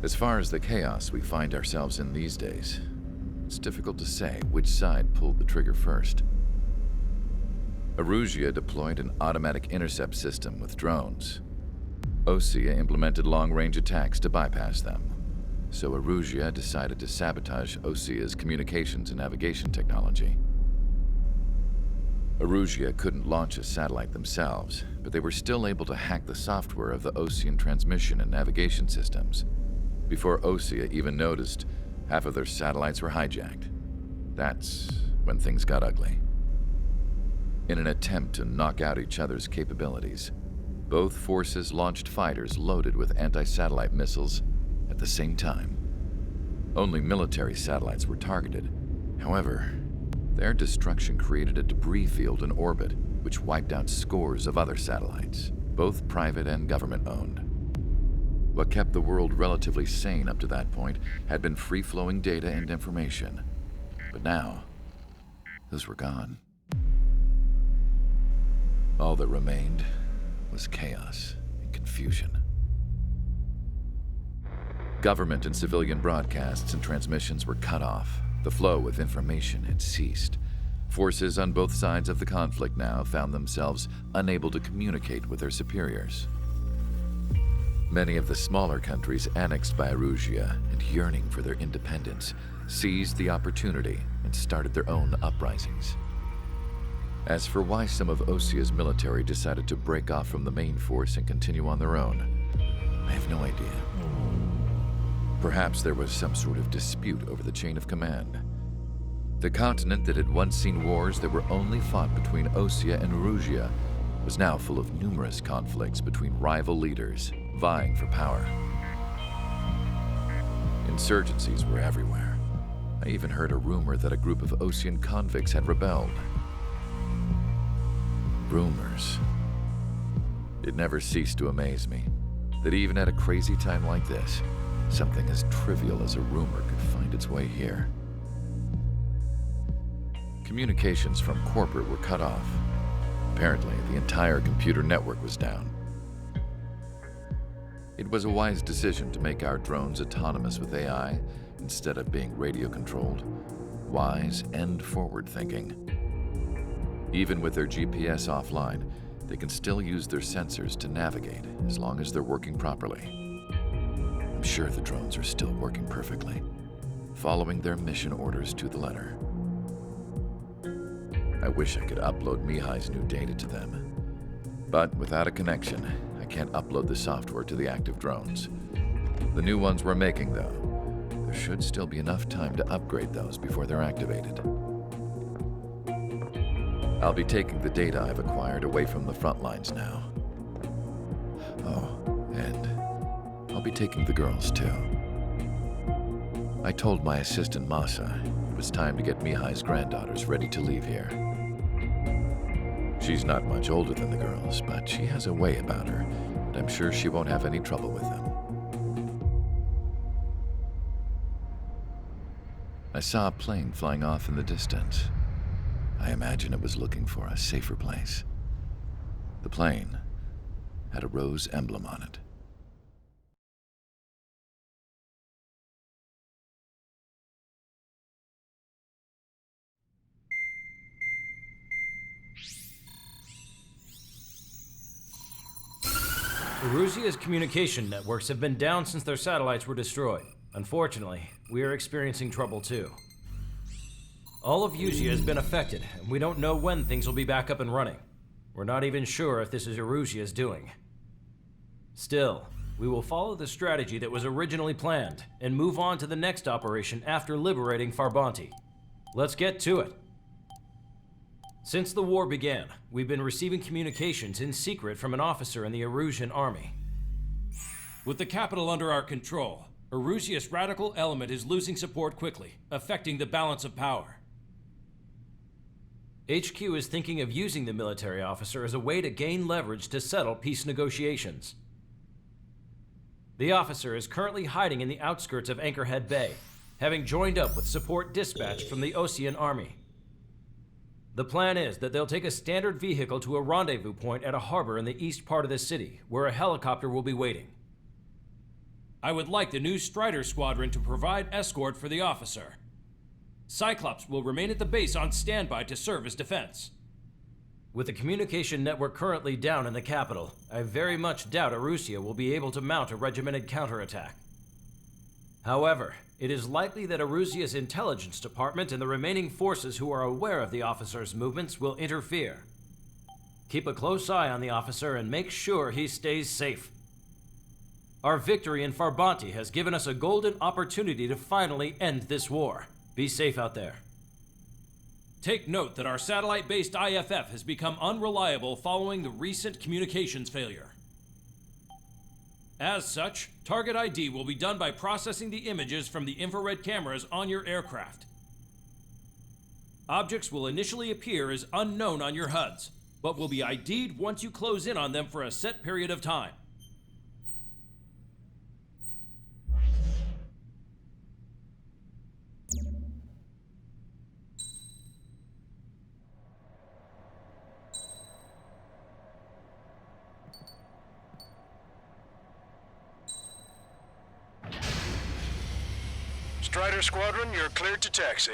As far as the chaos we find ourselves in these days, it's difficult to say which side pulled the trigger first. Erusia deployed an automatic intercept system with drones. Osea implemented long-range attacks to bypass them. So Erusia decided to sabotage Osea's communications and navigation technology. Erusia couldn't launch a satellite themselves, but they were still able to hack the software of the Osean transmission and navigation systems. Before Osea even noticed, half of their satellites were hijacked. That's when things got ugly. In an attempt to knock out each other's capabilities, both forces launched fighters loaded with anti-satellite missiles at the same time. Only military satellites were targeted. However, their destruction created a debris field in orbit, which wiped out scores of other satellites, both private and government-owned. What kept the world relatively sane up to that point had been free-flowing data and information. But now, those were gone. All that remained was chaos and confusion. Government and civilian broadcasts and transmissions were cut off. The flow of information had ceased. Forces on both sides of the conflict now found themselves unable to communicate with their superiors. Many of the smaller countries annexed by Erusia and yearning for their independence seized the opportunity and started their own uprisings. As for why some of Osea's military decided to break off from the main force and continue on their own, I have no idea. Perhaps there was some sort of dispute over the chain of command. The continent that had once seen wars that were only fought between Osea and Erusia was now full of numerous conflicts between rival leaders vying for power. Insurgencies were everywhere. I even heard a rumor that a group of Osean convicts had rebelled. Rumors. It never ceased to amaze me that even at a crazy time like this, something as trivial as a rumor could find its way here. Communications from corporate were cut off. Apparently, the entire computer network was down. It was a wise decision to make our drones autonomous with AI instead of being radio-controlled. Wise and forward-thinking. Even with their GPS offline, they can still use their sensors to navigate as long as they're working properly. I'm sure the drones are still working perfectly, following their mission orders to the letter. I wish I could upload Mihai's new data to them. But without a connection, I can't upload the software to the active drones. The new ones we're making, though, there should still be enough time to upgrade those before they're activated. I'll be taking the data I've acquired away from the front lines now. Oh, and I'll be taking the girls, too. I told my assistant Masa it was time to get Mihai's granddaughters ready to leave here. She's not much older than the girls, but she has a way about her, and I'm sure she won't have any trouble with them. I saw a plane flying off in the distance. I imagine it was looking for a safer place. The plane had a rose emblem on it. Erusia's communication networks have been down since their satellites were destroyed. Unfortunately, we are experiencing trouble too. All of Erusia has been affected, and we don't know when things will be back up and running. We're not even sure if this is Erusia's doing. Still, we will follow the strategy that was originally planned and move on to the next operation after liberating Farbanti. Let's get to it. Since the war began, we've been receiving communications in secret from an officer in the Erusian army. With the capital under our control, Erusia's radical element is losing support quickly, affecting the balance of power. HQ is thinking of using the military officer as a way to gain leverage to settle peace negotiations. The officer is currently hiding in the outskirts of Anchorhead Bay, having joined up with support dispatched from the Osean army. The plan is that they'll take a standard vehicle to a rendezvous point at a harbor in the east part of the city, where a helicopter will be waiting. I would like the new Strider Squadron to provide escort for the officer. Cyclops will remain at the base on standby to serve as defense. With the communication network currently down in the capital, I very much doubt Arusea will be able to mount a regimented counterattack. However, it is likely that Arusea's intelligence department and the remaining forces who are aware of the officer's movements will interfere. Keep a close eye on the officer and make sure he stays safe. Our victory in Farbanti has given us a golden opportunity to finally end this war. Be safe out there. Take note that our satellite-based IFF has become unreliable following the recent communications failure. As such, target ID will be done by processing the images from the infrared cameras on your aircraft. Objects will initially appear as unknown on your HUDs, but will be ID'd once you close in on them for a set period of time. Strider Squadron, you're cleared to taxi.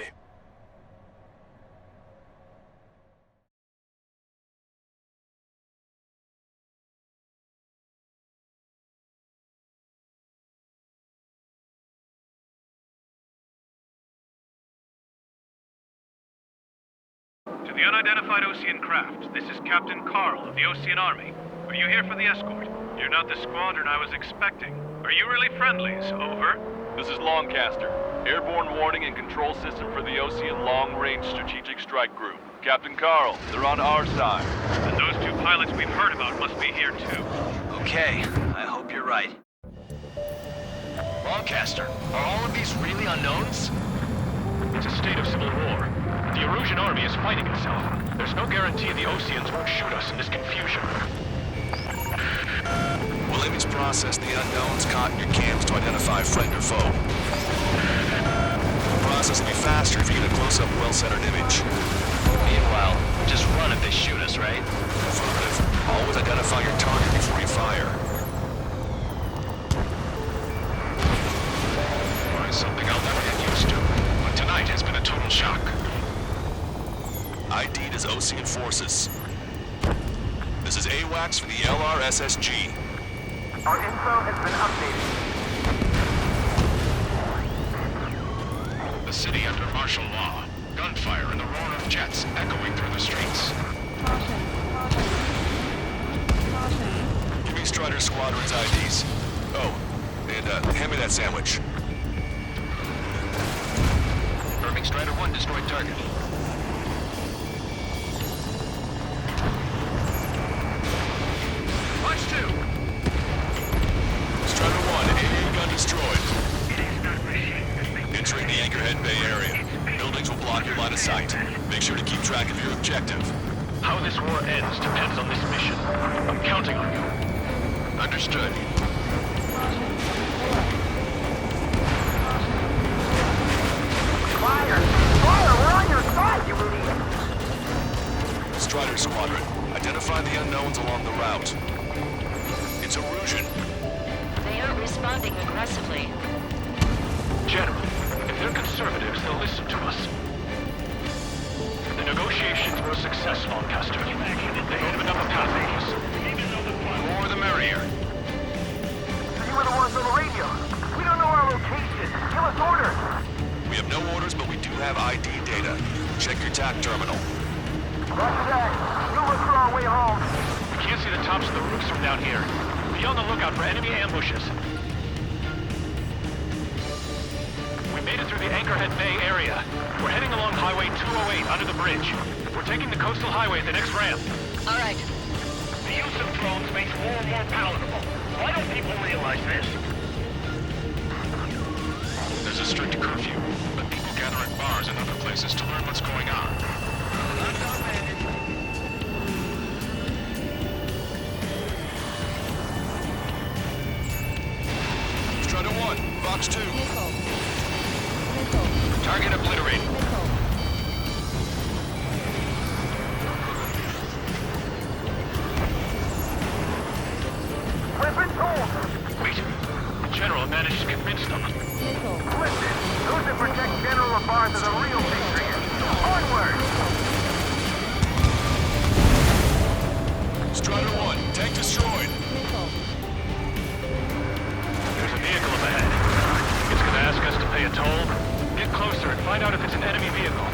To the unidentified Osean craft, this is Captain Carl of the Osean Army. Are you here for the escort? You're not the squadron I was expecting. Are you really friendlies? Over. This is Longcaster. Airborne warning and control system for the Osean Long-Range Strategic Strike Group. Captain Carl, they're on our side. And those two pilots we've heard about must be here too. Okay, I hope you're right. Longcaster, are all of these really unknowns? It's a state of civil war. The Erusian army is fighting itself. There's no guarantee the Oseans won't shoot us in this confusion. We'll image process the unknowns caught in your cams to identify friend or foe. The process will be faster if you get a close-up, well-centered image. Meanwhile, just run if they shoot us, right? Affirmative. Always identify your target before you fire. Well, it's something I'll never get used to, but tonight has been a total shock. ID'd as Osean forces. This is AWACS from the LRSSG. Our info has been updated. The city under martial law. Gunfire and the roar of jets echoing through the streets. Give me Strider Squadron's IDs. Oh, and hand me that sandwich. Confirming Strider 1 destroyed target. Watch 2! Strider 1, AA gun destroyed. Entering the Anchorhead Bay area. Buildings will block your line of sight. Make sure to keep track of your objective. How this war ends depends on this mission. I'm counting on you. Understood. Fire! Fire! We're on your side, you idiot! Strider Squadron, identify the unknowns along the route. It's Erusian. They aren't responding aggressively. General, if they're conservatives, they'll listen to us. The negotiations were a success, Longcaster. They opened up a path for us. The more the merrier. You were the ones on the radio. We don't know our location. Give us orders. We have no orders, but we do have ID data. Check your TAC terminal. Roger that. We'll look for our way home. We can't see the tops of the roofs from down here. Be on the lookout for enemy ambushes. We made it through the Anchorhead Bay area. We're heading along Highway 208 under the bridge. We're taking the coastal highway at the next ramp. All right. The use of drones makes war more palatable. Why don't people realize this? There's a strict curfew, but people gather at bars and other places to learn what's going on. Strider 1, Box 2. Target obliterated. We've been told. Wait. General, a man convinced them. Listen, those that protect General Labarge are the real patriots. Onward! Strider 1, tank destroyed. There's a vehicle up ahead. It's gonna ask us to pay a toll. Get closer and find out if it's an enemy vehicle.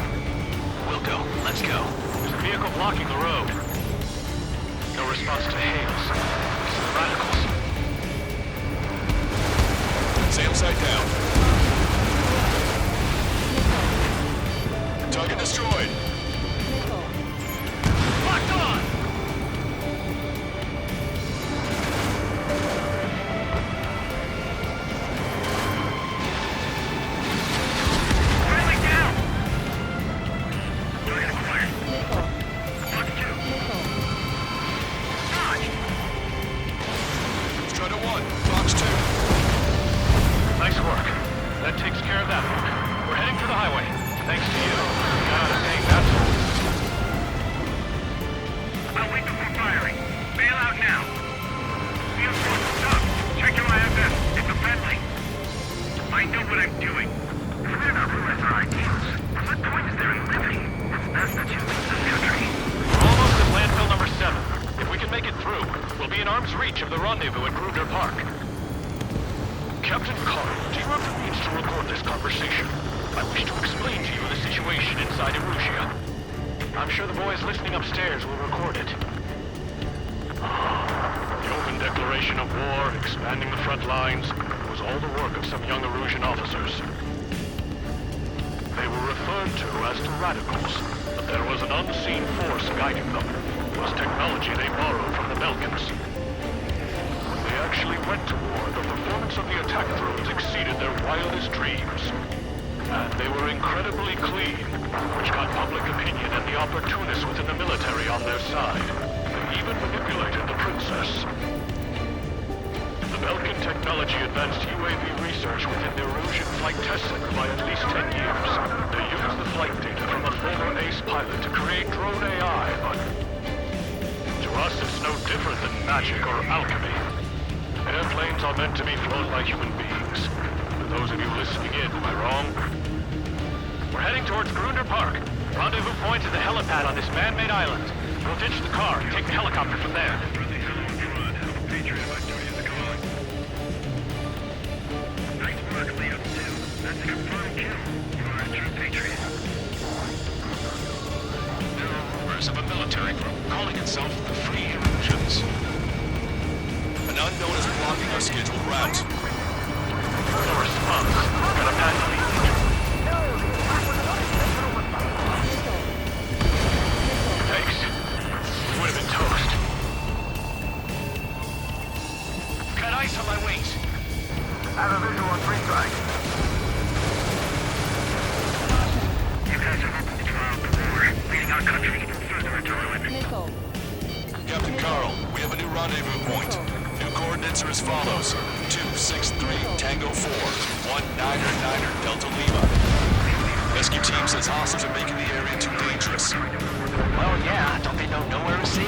We'll go. Let's go. There's a vehicle blocking the road. No response to hails. It's the radicals. Stay upside down. Target destroyed. Locked on! Friendly down! Target acquired. Fox 2. Dodge! Strider 1, Fox 2. Nice work. That takes care of that one. We're heading for the highway. Thanks to you. Got out of saying that. I'll wait before firing. Bail out now. Field force, stop. Check your IFS. It's a friendly. I know what I'm doing. If we do not realize our ideals, what point is there in living? It's best that you leave this country. We're almost at landfill number 7. If we can make it through, we'll be in arm's reach of the rendezvous at Gruder Park. Captain Carl, do you have the means to record this conversation? I wish to explain to you the situation inside Erusia. I'm sure the boys listening upstairs will record it. The open declaration of war, expanding the front lines, was all the work of some young Erusian officers. They were referred to as the radicals, but there was an unseen force guiding them. It was technology they borrowed from the Belkans. They actually went to war. The performance of the attack drones exceeded their wildest dreams. And they were incredibly clean, which got public opinion and the opportunists within the military on their side. They even manipulated the princess. The Belkan technology advanced UAV research within the Erusian Flight Test Center by at least 10 years. They used the flight data from a former ace pilot to create drone AI, but to us it's no different than magic or alchemy. Airplanes are meant to be flown by human beings. For those of you listening in, am I wrong? We're heading towards Grunder Park. Rendezvous point is the helipad on this man-made island. We'll ditch the car and take the helicopter from there. Nice work, Leo 2. That's a confirmed kill. You are a true patriot. There are rumors of a military group calling itself the Free Erusians. An unknown is blocking our scheduled route. No response. Got a bad lead. Thanks. We would have been toast. Got ice on my wings. Have a visual on 3 strike. You guys are open to trial for war, leading our country further into ruin. Captain Carl, we have a new rendezvous point. New coordinates are as follows. 263 Tango 4, 1999 Delta Lima. Rescue team says hostiles are making the area too dangerous. Well, yeah. Don't they know nowhere is safe?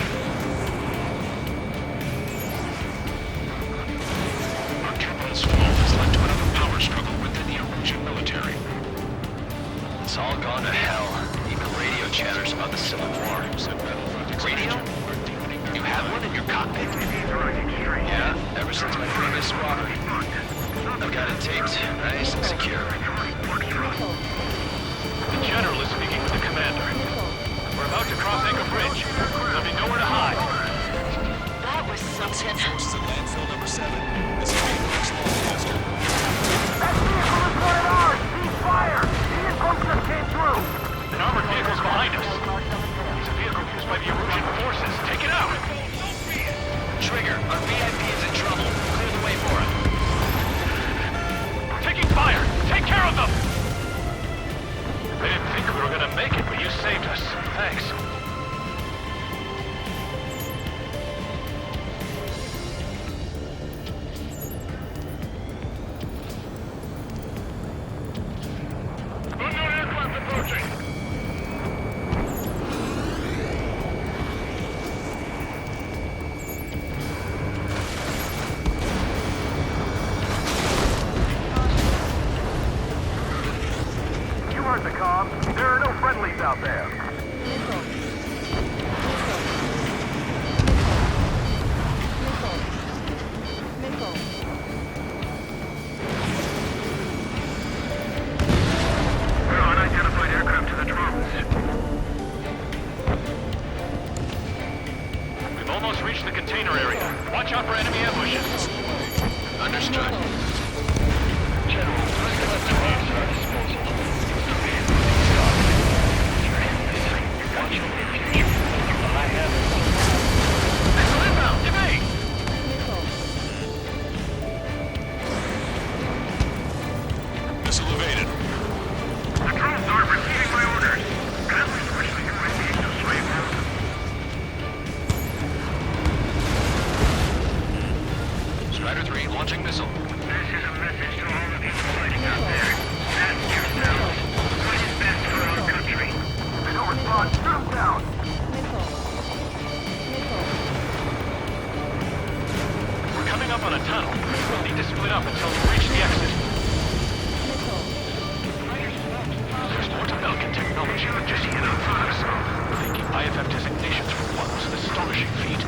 Our capital's fall has led to another power struggle within the Erusian military. It's all gone to hell. Even radio chatters about the Civil War. Radio? You have one in your cockpit? Yeah, ever since my previous squadron. I've got it taped, nice and secure. The general is speaking with the commander. We're about to cross Anchor Bridge. There'll be nowhere to hide. That was something. Forces at landfill number 7. This is being pushed long vessel. That vehicle is one of ours! Cease fire! The info just came through! An armored vehicle's behind us. It's a vehicle used by the Erusian forces. Take it out! Trigger, our VIP is in trouble. Clear the way for him. We're taking fire! Take care of them! They didn't think we were gonna make it, but you saved us. Thanks. Unknown aircraft approaching! Watch out for enemy ambushes. Understood. General, let's get the troops at our disposal. Watch over the future. I have it. Missile inbound! Evade! Missile evaded. The drones aren't receiving my orders. At least wish the UAV to slave them. Strider 3 launching missile. This is a message to all of you fighting out there. Ask yourselves, what is best for our country? They don't respond. Shoot them down. We're coming up on a tunnel. We'll need to split up until we reach the exit. There's more to Belkin technology than just hit on us. Taking IFF designations for one was an astonishing feat.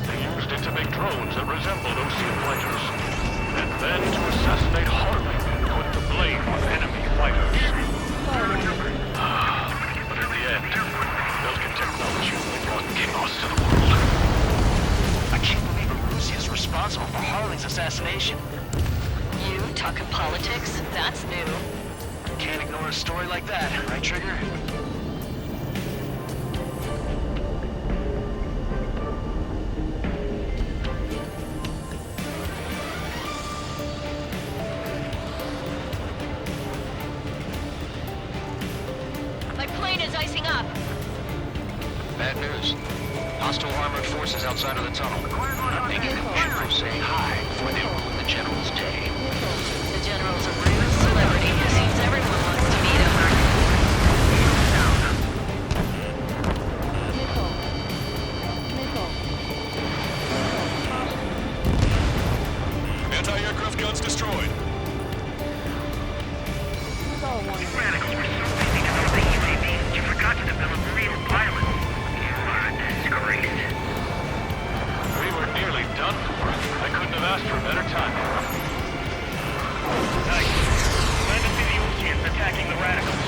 They used it to make drones that resembled Ocean fighters. And then to assassinate Harley and put the blame on enemy fighters. But in the end, Belkin technology only brought chaos to the world. I can't believe Arusea is responsible for Harling's assassination. You talking politics? That's new. Can't ignore a story like that, right, Trigger? My plane is icing up. Bad news. Hostile armored forces outside of the tunnel. I'm making them general saying hi before they ruin the general's day. The general's a rude celebrity. It seems everyone wants to meet him. Anti-aircraft guns destroyed. You radicals were so busy developing UAVs, you forgot to develop real pilots. You are a disgrace. We were nearly done for. I couldn't have asked for a better time. Nice. Glad to see the Oceans attacking the radicals.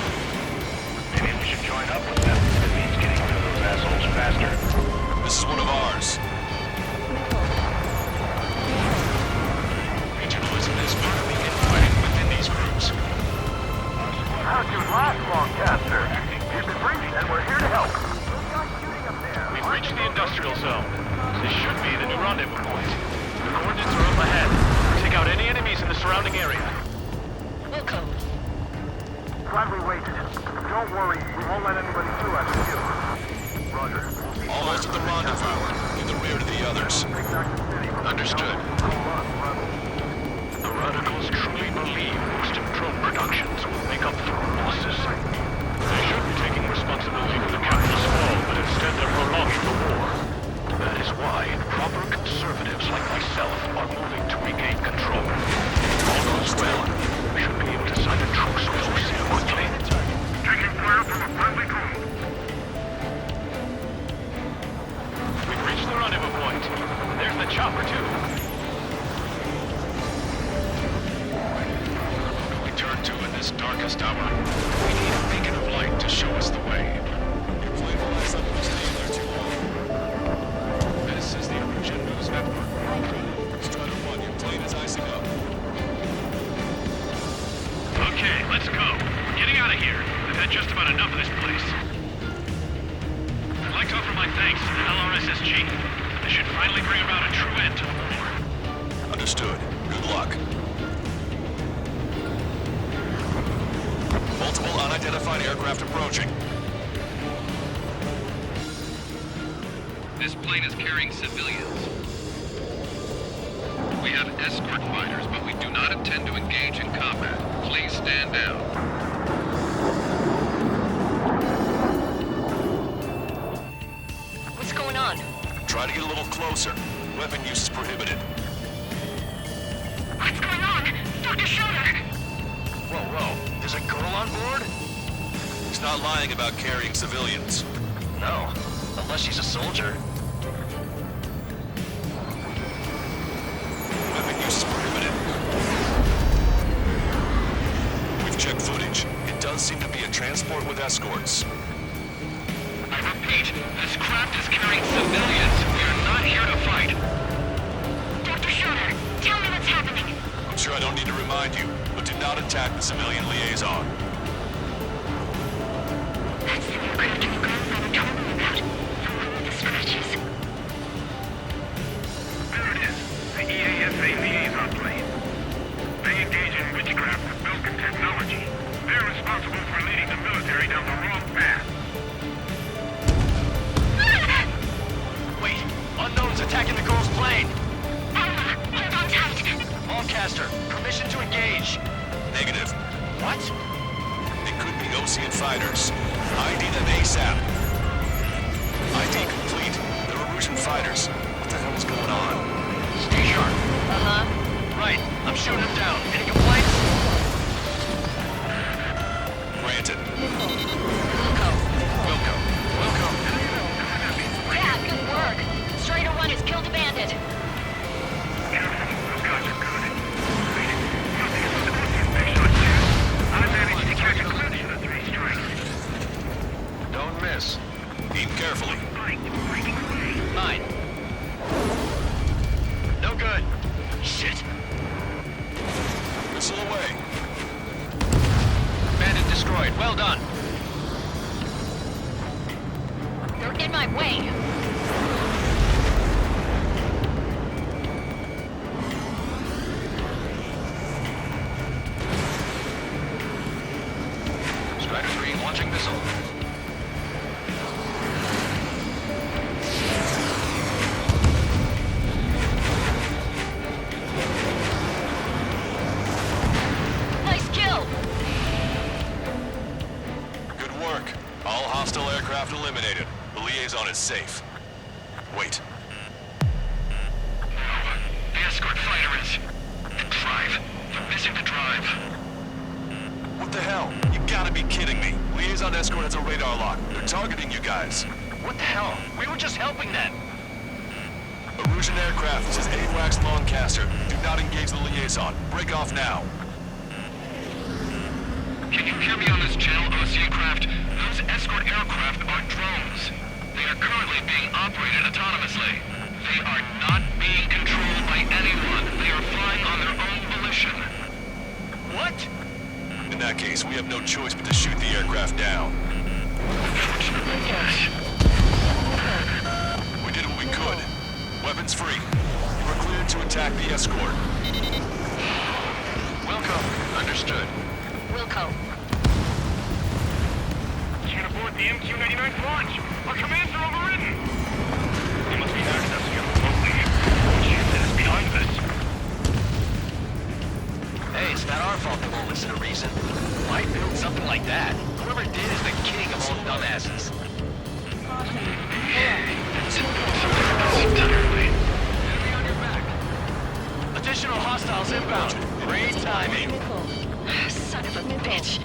Maybe we should join up with them. It means getting rid of those assholes faster. This is one of ours. Regionalism is part of the infighting within these groups. How'd you last long, Caster? Keep it brief, and we're here to help. We've reached the industrial zone. This should be the new rendezvous point. The coordinates are up ahead. Take out any enemies in the surrounding area. We'll cope. Glad we waited. Don't worry, we won't let anybody through after you. Roger. Almost at the rendezvous, in the rear to the others. Understood. The radicals truly believe boosted drone productions will make up for our losses. They should be taking responsibility for the capital's fall, but instead they're prolonging the war. That is why proper conservatives like myself are moving to regain control. If all goes well, we should be able to sign a truce with Ocean quickly. Taking fire from a friendly drone. We've reached the rendezvous point. There's the chopper, too. We turn to in this darkest hour. We need a beacon of light to show us the way. Your plane will not stay in there too long. This is the Emergent News Network. Strider 1, your plane is icing up. Okay, let's go. We're getting out of here. I've had just about enough of this place. I'd like to offer my thanks to the LRSSG. This should finally bring about a true end to the war. Understood. Good luck. Multiple unidentified aircraft approaching. This plane is carrying civilians. We have escort fighters, but we do not intend to engage in combat. Please stand down. What's going on? Try to get a little closer. Weapon use is prohibited. What's going on? Dr. Schroeder! Whoa. There's a girl on board? He's not lying about carrying civilians. No. Unless she's a soldier. Weapon use is prohibited. We've checked footage. It does seem to be a transport with escorts. I repeat, this craft is carrying civilians. We are not here to fight. behind you, but do not attack the civilian liaison. That's the aircraft we've gone by the tunnel about. Follow the scratches. There it is. The EASA liaison plane. They engage in witchcraft with Belkin technology. They're responsible for leading the military down the wrong path. Wait, unknown's attacking the girl's plane. Alpha, hold on tight. Allcaster, permission to engage. Negative. What? It could be Ocean fighters. ID them ASAP. ID complete. They're Erusian fighters. What the hell is going on? Stay sharp. Right, I'm shooting them down. Any complaints? Granted. Wilco. Yeah, good work. Strider 1 has killed a bandit. Careful, those guys are good. Wait, nothing is supposed to be shot too. I managed to catch a glimpse of the 3 strikes. Don't miss. Aim carefully. Breaking away. 9. No good. Shit. Missile away. Bandit destroyed. Well done. You're in my way. Strider 3 launching missile. Nice kill. Good work. All hostile aircraft eliminated. The liaison is safe. Wait. The escort fighter is... the drive. They're missing the drive. What the hell? You gotta be kidding me. Liaison escort has a radar lock. They're targeting you guys. What the hell? We were just helping them. Erusian aircraft, this is AWACS Longcaster. Do not engage the liaison. Break off now. Can you hear me on this channel, Ocean craft? Those escort aircraft are drones. They are currently being operated autonomously. They are not being controlled by anyone. They are flying on their own volition. What? In that case, we have no choice but to shoot the aircraft down. Unfortunately, yes. We did what we could. Weapons free. You are cleared to attack the escort. Welcome. Understood. Wilco. Can't aboard the MQ-99 launch. Our commands are overridden. They must be accessing it remotely. What shit is behind this? Hey, it's not our fault they won't listen to reason. Why build something like that? Whoever did is the king of all dumbasses. Entirely. Enemy on your back. Additional hostiles inbound. Great timing. Son of a bitch.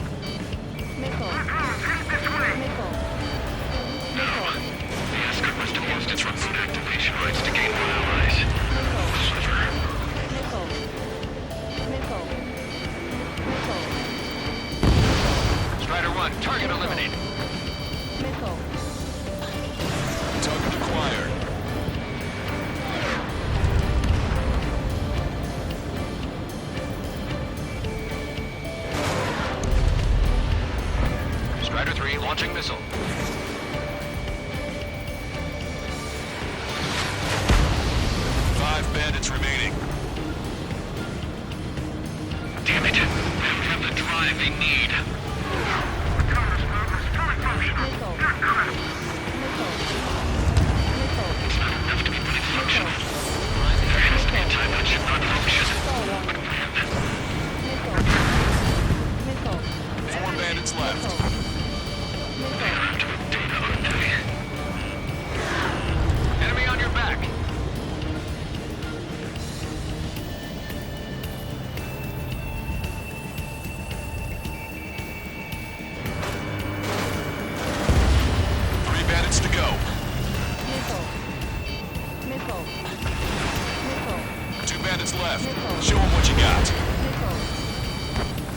The escort must have used its remote activation rights to gain more allies. Clever. Strider 1, target eliminated. Target acquired. Strider 3 launching missile. Five bandits remaining. Damn it. They don't have the drive they need. It's not enough to be fully functional. There has to be a time that should not function. But when? 4 bandits left. Data on day. Enemy on your back. To go. 2 bandits left. Show them what you got.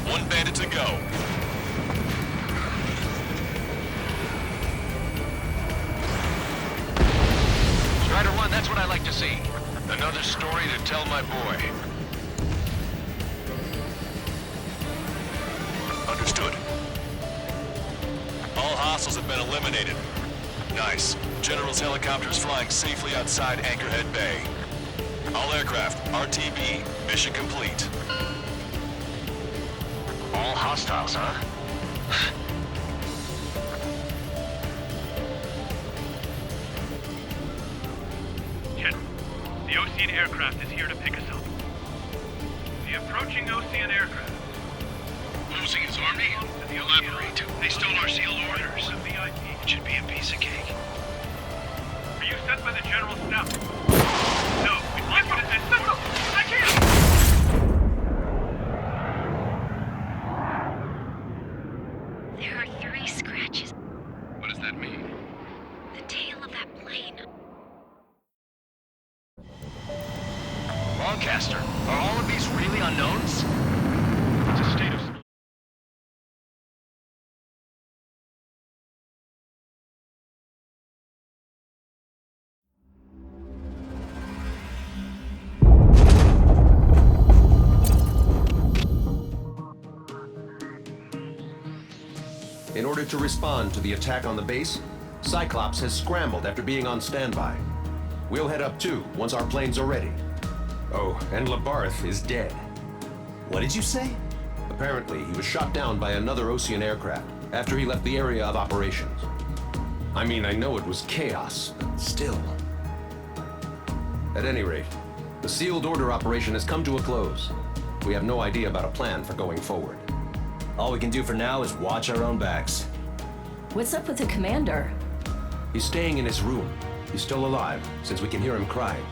1 bandit to go. Strider 1, that's what I like to see. Another story to tell my boy. Understood. All hostiles have been eliminated. Nice. General's helicopter is flying safely outside Anchorhead Bay. All aircraft, RTB, mission complete. All hostiles, huh? General, the Ocean aircraft is here to pick us up. The approaching Ocean aircraft. Losing his army? Elaborate. They stole our sealed orders. It should be a piece of cake. Are you sent by the General's staff? No, it's what it says. No, I can't! There are 3 scratches. What does that mean? The tail of that plane. Lancaster, are all of these really unknowns? It's a state of... In order to respond to the attack on the base, Cyclops has scrambled after being on standby. We'll head up too, once our planes are ready. Oh, and Labarth is dead. What did you say? Apparently, he was shot down by another Ocean aircraft after he left the area of operations. I mean, I know it was chaos, but still. At any rate, the sealed order operation has come to a close. We have no idea about a plan for going forward. All we can do for now is watch our own backs. What's up with the commander? He's staying in his room. He's still alive, since we can hear him crying.